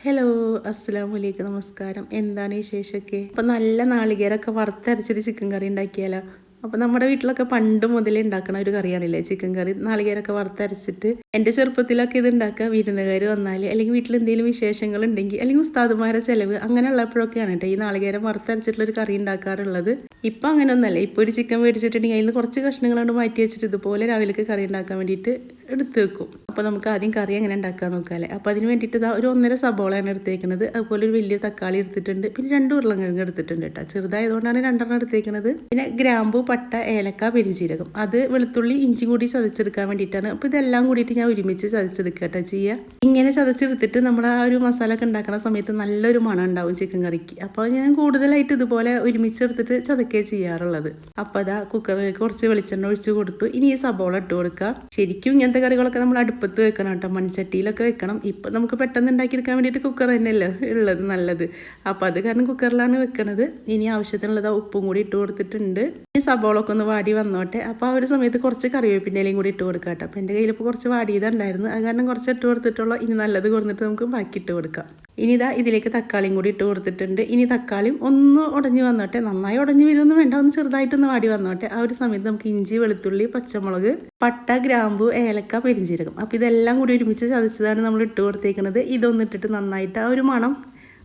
Hello, അസ്സലാമു അലൈക്കും, നമസ്കാരം. എന്താണ് വിശേഷമൊക്കെ? അപ്പോൾ നല്ല നാളികേരമൊക്കെ വറുത്തരച്ചൊരു ചിക്കൻ കറി ഉണ്ടാക്കിയാലോ? അപ്പോൾ നമ്മുടെ വീട്ടിലൊക്കെ പണ്ട് മുതലേ ഉണ്ടാക്കണ ഒരു കറിയാണില്ലേ ചിക്കൻ കറി. നാളികേരമൊക്കെ വറുത്തരച്ചിട്ട് എൻ്റെ ചെറുപ്പത്തിലൊക്കെ ഇത് ഉണ്ടാക്കുക വിരുന്നുകാർ വന്നാൽ, അല്ലെങ്കിൽ വീട്ടിൽ എന്തെങ്കിലും വിശേഷങ്ങൾ ഉണ്ടെങ്കിൽ, അല്ലെങ്കിൽ ഉസ്താദുമാരെ ചിലവ് അങ്ങനെയുള്ളപ്പോഴൊക്കെയാണ് കേട്ടോ ഈ നാളികേരം വറുത്തരച്ചിട്ടുള്ളൊരു കറി ഉണ്ടാക്കാറുള്ളത്. ഇപ്പം അങ്ങനെയൊന്നുമല്ല. ഇപ്പോൾ ഒരു ചിക്കൻ മേടിച്ചിട്ടുണ്ടെങ്കിൽ അതിൽ നിന്ന് കുറച്ച് കഷ്ണങ്ങളോട് മാറ്റി വെച്ചിട്ട് ഇതുപോലെ രാവിലേക്ക് കറി ഉണ്ടാക്കാൻ വേണ്ടിയിട്ട് എടുത്ത് വെക്കും. അപ്പോൾ നമുക്ക് ആദ്യം കറി എങ്ങനെ ഉണ്ടാക്കാൻ നോക്കാമല്ലേ. അപ്പോൾ അതിന് വേണ്ടിയിട്ട് ഇതാ ഒരു 1.5 സബോളയാണ് എടുത്തേക്കുന്നത്. അതുപോലെ ഒരു വലിയ തക്കാളി എടുത്തിട്ടുണ്ട്. പിന്നെ 2 ഉരുളക്കിഴങ്ങ് എടുത്തിട്ടുണ്ട് കേട്ടോ. ചെറുതായതുകൊണ്ടാണ് 2 എടുത്തേക്കുന്നത്. പിന്നെ ഗ്രാമ്പൂ, പട്ട, ഏലക്ക, പെരുംജീരകം, അത് വെളുത്തുള്ളി, ഇഞ്ചി കൂടി ചതച്ചെടുക്കാൻ വേണ്ടിയിട്ടാണ്. അപ്പോൾ ഇതെല്ലാം കൂടിയിട്ട് ഞാൻ ഒരുമിച്ച് ചതച്ചെടുക്കുക കേട്ടോ ചെയ്യുക. ഇങ്ങനെ ചതച്ചെടുത്തിട്ട് നമ്മൾ ആ ഒരു മസാല ഒക്കെ ഉണ്ടാക്കുന്ന സമയത്ത് നല്ലൊരു മണം ഉണ്ടാവും ചിക്കൻ കറിക്ക്. അപ്പോൾ ഞാൻ കൂടുതലായിട്ട് ഇതുപോലെ ഒരുമിച്ചെടുത്തിട്ട് ചതക്കുകയാണ് ചെയ്യാറുള്ളത്. അപ്പോൾ അതാ കുക്കറിലേക്ക് കുറച്ച് വെളിച്ചെണ്ണ ഒഴിച്ച് കൊടുത്തു. ഇനി ഈ സബോള ഇട്ട് കൊടുക്കുക. ശരിക്കും ഇങ്ങനത്തെ കറികളൊക്കെ നമ്മൾ അടുപ്പത്ത് വെക്കണം കേട്ടോ, മൺചട്ടിയിലൊക്കെ വെക്കണം. ഇപ്പം നമുക്ക് പെട്ടെന്ന് ഉണ്ടാക്കിയെടുക്കാൻ വേണ്ടിയിട്ട് കുക്കർ തന്നെയല്ലേ ഉള്ളത് നല്ലത്. അപ്പോൾ അത് കാരണം കുക്കറിലാണ് വെക്കണത്. ഇനി ആവശ്യത്തിനുള്ളത് ഉപ്പും കൂടി ഇട്ട് കൊടുത്തിട്ടുണ്ട്. ഈ സബോളൊക്കെ ഒന്ന് വാടി വന്നോട്ടെ. അപ്പോൾ ആ ഒരു സമയത്ത് കുറച്ച് കറിവേപ്പിൻ്റെ ഇലയും കൂടി ഇട്ട് കൊടുക്കാം കേട്ടോ. അപ്പോൾ എൻ്റെ കയ്യിൽ ഇപ്പോൾ കുറച്ച് വാടിയതുണ്ടായിരുന്നു, അത് കാരണം കുറച്ച് ഇട്ട് കൊടുത്തിട്ടുള്ളൂ. ഇനി നല്ലത് കൊടുത്തിട്ട് നമുക്ക് ബാക്കി ഇട്ട് കൊടുക്കാം. ഇനി ഇതാ ഇതിലേക്ക് തക്കാളിയും കൂടി ഇട്ട് കൊടുത്തിട്ടുണ്ട്. ഇനി തക്കാളിയും ഒന്ന് ഉടഞ്ഞ് വന്നോട്ടെ. നന്നായി ഉടഞ്ഞ് വരുമൊന്നും വേണ്ട, ഒന്ന് ചെറുതായിട്ടൊന്ന് വാടി വന്നോട്ടെ. ആ ഒരു സമയത്ത് നമുക്ക് ഇഞ്ചി, വെളുത്തുള്ളി, പച്ചമുളക്, പട്ട, ഗ്രാമ്പു, ഏലക്ക, പെരുംജീരകം, അപ്പോൾ ഇതെല്ലാം കൂടി ഒരുമിച്ച് ചതച്ചതാണ് നമ്മൾ ഇട്ട് കൊടുത്തേക്കുന്നത്. ഇതൊന്ന് ഇട്ടിട്ട് നന്നായിട്ട് ആ ഒരു മണം,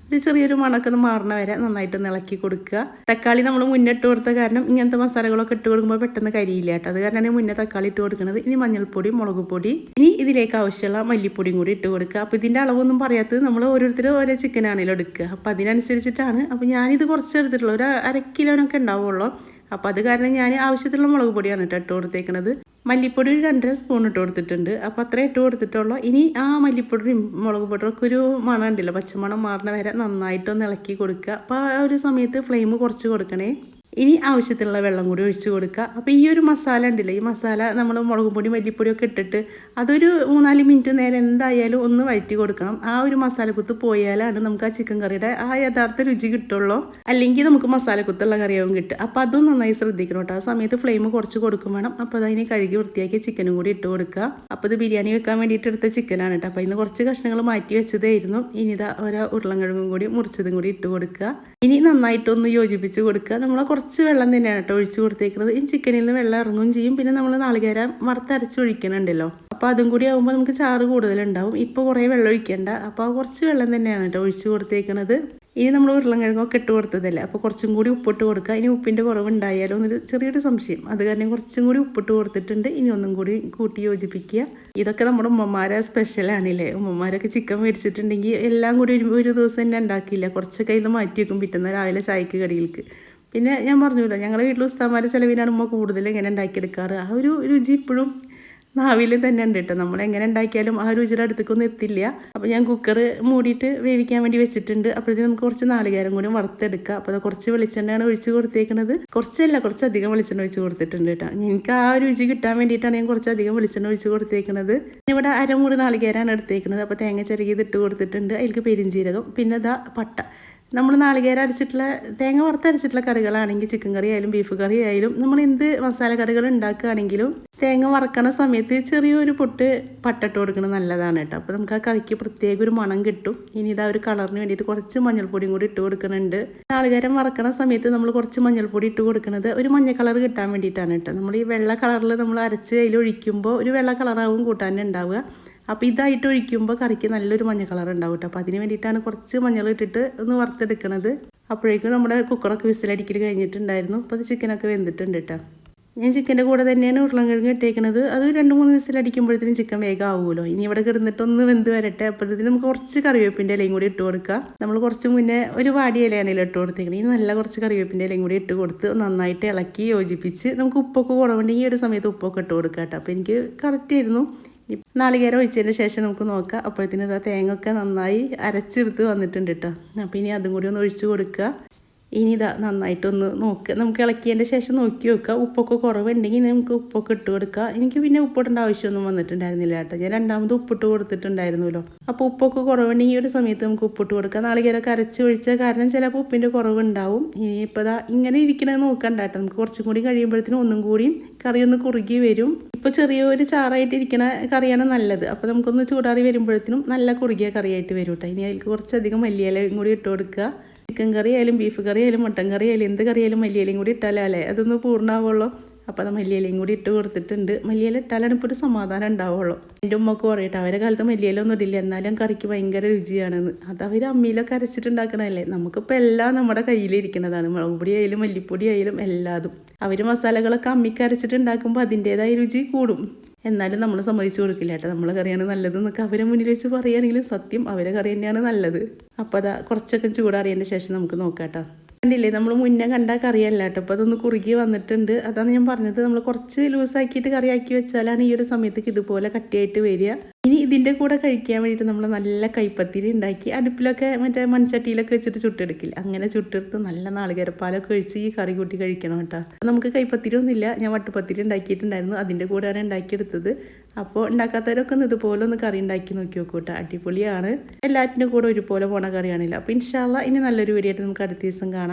ഒരു ചെറിയൊരു മണമൊക്കെ ഒന്ന് മാറണ വരെ നന്നായിട്ടൊന്ന് ഇളക്കി കൊടുക്കുക. തക്കാളി നമ്മൾ മുന്നേ ഇട്ട് കൊടുത്ത കാരണം ഇങ്ങനത്തെ മസാലകളൊക്കെ ഇട്ട് കൊടുക്കുമ്പോൾ പെട്ടെന്ന് കരിയില്ല കേട്ടോ. അത് കാരണമാണ് മുന്നേ തക്കാളി ഇട്ട് കൊടുക്കുന്നത്. ഇനി മഞ്ഞൾപ്പൊടി, മുളക് പൊടി, ഇനി ഇതിലേക്ക് ആവശ്യമുള്ള മല്ലിപ്പൊടിയും കൂടി ഇട്ട് കൊടുക്കുക. അപ്പോൾ ഇതിൻ്റെ അളവൊന്നും പറയാത്തത് നമ്മൾ ഓരോരുത്തരും ഓരോ ചിക്കനാണല്ലോ എടുക്കുക. അപ്പോൾ അതിനനുസരിച്ചിട്ടാണ്. അപ്പോൾ ഞാനിത് കുറച്ച് എടുത്തിട്ടുള്ളൂ, ഒരു 1/2 കിലോനൊക്കെ ഉണ്ടാവുള്ളൂ. അപ്പോൾ അത് കാരണം ഞാൻ ആവശ്യത്തിലുള്ള മുളക് പൊടിയാണ് കേട്ടോ ഇട്ട് കൊടുത്തേക്കുന്നത്. മല്ലിപ്പൊടി ഒരു 2.5 സ്പൂൺ ഇട്ട് കൊടുത്തിട്ടുണ്ട്. അപ്പോൾ അത്രേ ഇട്ട് കൊടുത്തിട്ടുള്ളൂ. ഇനി ആ മല്ലിപ്പൊടിയും മുളക് പൊടിയൊക്കെ ഒരു മണം ഉണ്ടല്ലോ, പച്ചമണം മാറണ വരെ നന്നായിട്ടൊന്ന് ഇളക്കി കൊടുക്കുക. അപ്പോൾ ആ ഒരു സമയത്ത് ഫ്ലെയിം കുറച്ച് കൊടുക്കണേ. ഇനി ആവശ്യത്തിനുള്ള വെള്ളം കൂടി ഒഴിച്ച് കൊടുക്കുക. അപ്പോൾ ഈ ഒരു മസാല ഉണ്ടല്ലോ, ഈ മസാല നമ്മൾ മുളക് പൊടി, മല്ലിപ്പൊടിയൊക്കെ ഇട്ടിട്ട് അതൊരു 3-4 മിനിറ്റ് നേരം എന്തായാലും ഒന്ന് വഴറ്റി കൊടുക്കണം. ആ ഒരു മസാലക്കുത്ത് പോയാലാണ് നമുക്ക് ആ ചിക്കൻ കറിയുടെ ആ യഥാർത്ഥ രുചി കിട്ടുള്ളൂ. അല്ലെങ്കിൽ നമുക്ക് മസാലക്കുത്തുള്ള കറിയാവും കിട്ടുക. അപ്പോൾ അതും നന്നായി ശ്രദ്ധിക്കണം കേട്ടോ. ആ സമയത്ത് ഫ്ലെയിം കുറച്ച് കൊടുക്കും വേണം. അപ്പോൾ അതിനെ കഴുകി വൃത്തിയാക്കി ചിക്കനും കൂടി ഇട്ട് കൊടുക്കുക. അപ്പോൾ ഇത് ബിരിയാണി വെക്കാൻ വേണ്ടിയിട്ട് എടുത്ത ചിക്കനാണ് കേട്ടോ. അപ്പോൾ ഇന്ന് കുറച്ച് കഷ്ണങ്ങൾ മാറ്റി വെച്ചതായിരുന്നു. ഇനി ഇതാ ഒരു ഉരുളക്കിഴങ്ങും കൂടി മുറിച്ചതും കൂടി ഇട്ട് കൊടുക്കുക. ഇനി നന്നായിട്ടൊന്ന് യോജിപ്പിച്ച് കൊടുക്കുക. നമ്മൾ കുറച്ച് വെള്ളം തന്നെയാണ് കേട്ടോ ഒഴിച്ച് കൊടുത്തേക്കുന്നത്. ഈ ചിക്കനിൽ നിന്ന് വെള്ളം ഇറങ്ങുകയും ചെയ്യും. പിന്നെ നമ്മൾ നാളികേരം വറുത്തരച്ച് ഒഴിക്കണുണ്ടല്ലോ, അപ്പോൾ അതും കൂടി ആകുമ്പോൾ നമുക്ക് ചാറ് കൂടുതലുണ്ടാവും. ഇപ്പോൾ കുറേ വെള്ളം ഒഴിക്കേണ്ട. അപ്പോൾ കുറച്ച് വെള്ളം തന്നെയാണ് കേട്ടോ ഒഴിച്ച് കൊടുത്തേക്കുന്നത്. ഇനി നമ്മൾ ഉരുളക്കിഴങ്ങൊക്കെ ഇട്ട് കൊടുത്തതല്ലേ, അപ്പോൾ കുറച്ചും കൂടി ഉപ്പിട്ട് കൊടുക്കുക. ഇനി ഉപ്പിൻ്റെ കുറവുണ്ടായാലോ എന്നൊരു ചെറിയൊരു സംശയം, അത് കാരണം കുറച്ചും കൂടി ഉപ്പിട്ട് കൊടുത്തിട്ടുണ്ട്. ഇനി ഒന്നും കൂടി കൂട്ടി യോജിപ്പിക്കുക. ഇതൊക്കെ നമ്മുടെ ഉമ്മമാരെ സ്പെഷ്യലാണില്ലേ. ഉമ്മമാരൊക്കെ ചിക്കൻ മേടിച്ചിട്ടുണ്ടെങ്കിൽ എല്ലാം കൂടി ഒരു ദിവസം തന്നെ ഉണ്ടാക്കിയില്ല, കുറച്ചൊക്കെ ഇത് മാറ്റി വെക്കും പിറ്റേന്ന് രാവിലെ ചായക്ക് കടികൾക്ക്. പിന്നെ ഞാൻ പറഞ്ഞല്ലോ, ഞങ്ങളുടെ വീട്ടിൽ ഉസ്താമാരെ ചിലവിനാണ് ഉമ്മ കൂടുതൽ ഇങ്ങനെ ഉണ്ടാക്കിയെടുക്കാറ്. ആ ഒരു രുചി ഇപ്പോഴും നാവിൽ തന്നെ ഉണ്ട് കേട്ടോ. നമ്മൾ എങ്ങനെ ഉണ്ടാക്കിയാലും ആ രുചിയുടെ അടുത്തേക്കൊന്നും എത്തില്ല. അപ്പോൾ ഞാൻ കുക്കർ മൂടിയിട്ട് വേവിക്കാൻ വേണ്ടി വെച്ചിട്ടുണ്ട്. അപ്പോഴത്തേക്കും നമുക്ക് കുറച്ച് നാളികേരം കൂടി വറുത്തെടുക്കുക. അപ്പോൾ അത് കുറച്ച് വെളിച്ചെണ്ണയാണ് ഒഴിച്ച് കൊടുത്തേക്കുന്നത്. കുറച്ചധികം വെളിച്ചെണ്ണ ഒഴിച്ച് കൊടുത്തിട്ടുണ്ട് കേട്ടോ. എനിക്ക് ആ രുചി കിട്ടാൻ വേണ്ടിയിട്ടാണ് ഞാൻ കുറച്ചധികം വെളിച്ചെണ്ണ ഒഴിച്ച് കൊടുത്തേക്കുന്നത്. ഇവിടെ അരമുറി നാളികേരമാണ് എടുത്തേക്കുന്നത്. അപ്പോൾ തേങ്ങ ചിരകിയത് ഇട്ട് കൊടുത്തിട്ടുണ്ട്. അതിലേക്ക് പെരുംജീരകം, പിന്നെ ഇതാ പട്ട. നമ്മൾ നാളികേരം അരച്ചിട്ടുള്ള, തേങ്ങ വറുത്തരച്ചിട്ടുള്ള കറികളാണെങ്കിൽ ചിക്കൻ കറി ആയാലും ബീഫ് കറി ആയാലും നമ്മൾ എന്ത് മസാല കറികൾ ഉണ്ടാക്കുകയാണെങ്കിലും തേങ്ങ വറക്കണ സമയത്ത് ചെറിയൊരു പൊട്ട് പട്ടിട്ട് കൊടുക്കുന്നത് നല്ലതാണ് കേട്ടോ. അപ്പോൾ നമുക്ക് ആ കറിക്ക് പ്രത്യേക ഒരു മണം കിട്ടും. ഇനി ഇതാ ഒരു കളറിന് വേണ്ടിയിട്ട് കുറച്ച് മഞ്ഞൾപ്പൊടിയും കൂടി ഇട്ട് കൊടുക്കുന്നുണ്ട്. നാളികേരം വറക്കണ സമയത്ത് നമ്മൾ കുറച്ച് മഞ്ഞൾപ്പൊടി ഇട്ട് കൊടുക്കുന്നത് ഒരു മഞ്ഞ കളർ കിട്ടാൻ വേണ്ടിയിട്ടാണ് കേട്ടോ. നമ്മൾ ഈ വെള്ള കളറിൽ നമ്മൾ അരച്ച് അതിൽ ഒഴിക്കുമ്പോൾ ഒരു വെള്ള കളറാവും കൂട്ടാനുണ്ടാവുക. അപ്പോൾ ഇതായിട്ട് ഒഴിക്കുമ്പോൾ കറിക്ക് നല്ലൊരു മഞ്ഞ കളർ ഉണ്ടാവും കേട്ടോ. അപ്പോൾ അതിന് വേണ്ടിയിട്ടാണ് കുറച്ച് മഞ്ഞൾ ഇട്ടിട്ട് ഒന്ന് വറുത്തെടുക്കണത്. അപ്പോഴേക്കും നമ്മുടെ കുക്കറൊക്കെ വിസിലടിക്കൽ കഴിഞ്ഞിട്ടുണ്ടായിരുന്നു. അപ്പോൾ അത് ചിക്കനൊക്കെ വെന്തിട്ടുണ്ട് കേട്ടോ. ഞാൻ ചിക്കൻ്റെ കൂടെ തന്നെയാണ് ഉരുളക്കിഴങ്ങ് ഇട്ടേക്കുന്നത്. അത് 2-3 വിസിലടിക്കുമ്പോഴത്തേനും ചിക്കൻ വേഗം ആവുമല്ലോ. ഇനി ഇവിടെ കിടന്നിട്ടൊന്ന് വെന്ത് വരട്ടെ. അപ്പോഴത്തേനും നമുക്ക് കുറച്ച് കറിവേപ്പിൻ്റെ ഇലയും കൂടി ഇട്ട് കൊടുക്കുക. നമ്മൾ കുറച്ച് മുന്നേ ഒരു വാടിയ ഇലയാണല്ലോ ഇട്ട് കൊടുത്തേക്കുന്നത്. ഇനി നല്ല കുറച്ച് കറിവേപ്പിൻ്റെ ഇലയും കൂടി ഇട്ട് കൊടുത്ത് നന്നായിട്ട് ഇളക്കി യോജിപ്പിച്ച് നമുക്ക് ഉപ്പൊക്കെ കുറവുണ്ടെങ്കിൽ ഈ ഒരു സമയത്ത് ഉപ്പൊക്കെ ഇട്ട് കൊടുക്കുക കേട്ടോ. അപ്പോൾ എനിക്ക് കറക്റ്റ് ആയിരുന്നു. നാളികേരം ഒഴിച്ചതിന് ശേഷം നമുക്ക് നോക്കാം. അപ്പോഴത്തേനും തേങ്ങ ഒക്കെ നന്നായി അരച്ചെടുത്ത് വന്നിട്ടുണ്ട് കേട്ടോ. അപ്പോൾ ഇനി അതും കൂടി ഒന്ന് ഒഴിച്ച് കൊടുക്കുക. ഇനി ഇതാ നന്നായിട്ടൊന്ന് നോക്കുക. നമുക്ക് ഇളക്കിയതിൻ്റെ ശേഷം നോക്കി വെക്കുക. ഉപ്പൊക്കെ കുറവുണ്ടെങ്കിൽ നമുക്ക് ഉപ്പൊക്കെ ഇട്ട് കൊടുക്കുക. എനിക്ക് പിന്നെ ഉപ്പിടേണ്ട ആവശ്യമൊന്നും വന്നിട്ടുണ്ടായിരുന്നില്ല കേട്ടോ. ഞാൻ രണ്ടാമത് ഉപ്പിട്ട് കൊടുത്തിട്ടുണ്ടായിരുന്നല്ലോ. അപ്പോൾ ഉപ്പൊക്കെ കുറവുണ്ടെങ്കിൽ ഈ ഒരു സമയത്ത് നമുക്ക് ഉപ്പിട്ട് കൊടുക്കുക. നാളികേരമൊക്കെ അരച്ച് ഒഴിച്ച കാരണം ചിലപ്പോൾ ഉപ്പിൻ്റെ കുറവുണ്ടാവും. ഇനിയിപ്പോൾ ഇതാ ഇങ്ങനെ ഇരിക്കണത് നോക്കണ്ട കേട്ടോ. നമുക്ക് കുറച്ചും കൂടി കഴിയുമ്പോഴത്തേനും ഒന്നും കൂടി കറി ഒന്ന് കുറുകി വരും. ഇപ്പോൾ ചെറിയൊരു ചാറായിട്ട് ഇരിക്കണ കറിയാണ് നല്ലത്. അപ്പോൾ നമുക്കൊന്ന് ചൂടാറി വരുമ്പോഴത്തേനും നല്ല കുറുകിയ കറിയായിട്ട് വരും കേട്ടോ. ഇനി അതിലേക്ക് കുറച്ചധികം മല്ലിയിലയും കൂടി ഇട്ട് കൊടുക്കുക. ചിക്കൻ കറി ആയാലും ബീഫ് കറി ആയാലും മട്ടൻ കറി ആയാലും എന്ത് കറിയായാലും മല്ലിയിലയും കൂടി ഇട്ടാലേ അതൊന്ന് പൂർണ്ണമാവുള്ളൂ. അപ്പോൾ അത് മല്ലിയിലയും കൂടി ഇട്ട് കൊടുത്തിട്ടുണ്ട്. മല്ലിയില ഇട്ടാലാണ് ഇപ്പോൾ ഒരു സമാധാനം ഉണ്ടാവുള്ളൂ. എൻ്റെ ഉമ്മക്ക് പറയട്ടെ, അവരെ കാലത്ത് മല്ലിയില ഒന്നും ഇടില്ല, എന്നാലും കറിക്ക് ഭയങ്കര രുചിയാണെന്ന്. അത് അവർ അമ്മിയിലൊക്കെ അരച്ചിട്ടുണ്ടാക്കണതല്ലേ. നമുക്കിപ്പോൾ എല്ലാം നമ്മുടെ കയ്യിലിരിക്കുന്നതാണ്. മുളക് പൊടി ആയാലും മല്ലിപ്പൊടി ആയാലും എല്ലാതും. അവർ മസാലകളൊക്കെ അമ്മിക്ക് അരച്ചിട്ടുണ്ടാക്കുമ്പോൾ അതിൻ്റേതായ രുചി കൂടും. എന്നാലും നമ്മൾ സമ്മതിച്ചു കൊടുക്കില്ല കേട്ടോ. നമ്മളെ കറിയാണ് നല്ലത് എന്നൊക്കെ അവരെ മുന്നിൽ വെച്ച് പറയുകയാണെങ്കിലും സത്യം അവരെ കറി തന്നെയാണ് നല്ലത്. അപ്പോൾ അതാ കുറച്ചൊക്കെ ചൂടാറിയതിൻ്റെ ശേഷം നമുക്ക് നോക്കാം കേട്ടോ. കണ്ടില്ലേ, നമ്മൾ മുന്നേ കണ്ട കറിയല്ല കേട്ടോ. അപ്പോൾ അതൊന്ന് കുറുകി വന്നിട്ടുണ്ട്. അതാണ് ഞാൻ പറഞ്ഞത്, നമ്മൾ കുറച്ച് ലൂസാക്കിയിട്ട് കറിയാക്കി വെച്ചാലാണ് ഈ ഒരു സമയത്തേക്ക് ഇതുപോലെ കട്ടിയായിട്ട് വരിക. ഇനി ഇതിൻ്റെ കൂടെ കഴിക്കാൻ വേണ്ടിയിട്ട് നമ്മൾ നല്ല കൈപ്പത്തിരി ഉണ്ടാക്കി അടുപ്പിലൊക്കെ മറ്റേ മൺചട്ടിയിലൊക്കെ വെച്ചിട്ട് ചുട്ടെടുക്കില്ല, അങ്ങനെ ചുട്ടെടുത്ത് നല്ല നാളികേരപ്പാലൊക്കെ ഒഴിച്ച് ഈ കറി കൂട്ടി കഴിക്കണം കേട്ടോ. നമുക്ക് കൈപ്പത്തിരി ഒന്നുമില്ല, ഞാൻ വട്ടുപത്തിരി ഉണ്ടാക്കിയിട്ടുണ്ടായിരുന്നു, അതിൻ്റെ കൂടെയാണ് ഉണ്ടാക്കിയെടുത്തത്. അപ്പോൾ ഉണ്ടാക്കാത്തവരൊക്കെ ഒന്ന് ഇതുപോലെ ഒന്ന് കറി ഉണ്ടാക്കി നോക്കി നോക്കൂ കേട്ടോ. അടിപൊളിയാണ്. എല്ലാറ്റിൻ്റെ കൂടെ ഒരുപോലെ പോണ കറിയാണല്ലോ. അപ്പോൾ ഇൻഷാ അല്ലാഹ് ഇനി നല്ലൊരു വീഡിയോ ആയിട്ട് നമുക്ക് അടുത്ത ദിവസം കാണാം.